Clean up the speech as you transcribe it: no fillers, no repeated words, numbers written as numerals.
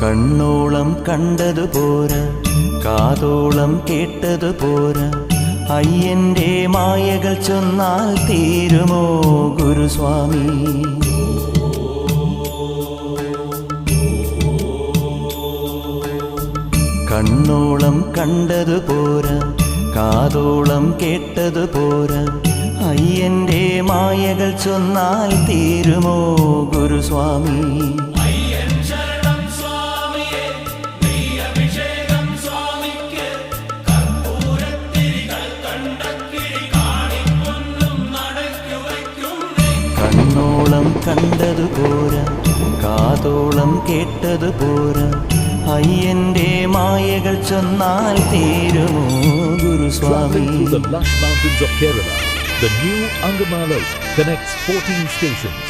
കണ്ണോളം കണ്ടതു പോരാ, കാതോളം കേട്ടതു പോരാ, അയ്യന്റെ മായകൾ ചൊന്നാൽ തീരുമോ ഗുരുസ്വാമി? കണ്ണോളം കണ്ടതു പോരാ, കാതോളം കേട്ടതു പോരാ, അയ്യന്റെ മായകൾ ചൊന്നാൽ തീരുമോ ഗുരുസ്വാമി? കണ്ണോളം കണ്ടതു പോരാ, കാതോളം കേട്ടതു പോരാ, അയ്യന്റെ മായകൾ ചൊന്നാൽ തീരുമോ Guruswamy? Traveling through the lush mountains of Kerala, the new Angamala connects 14 stations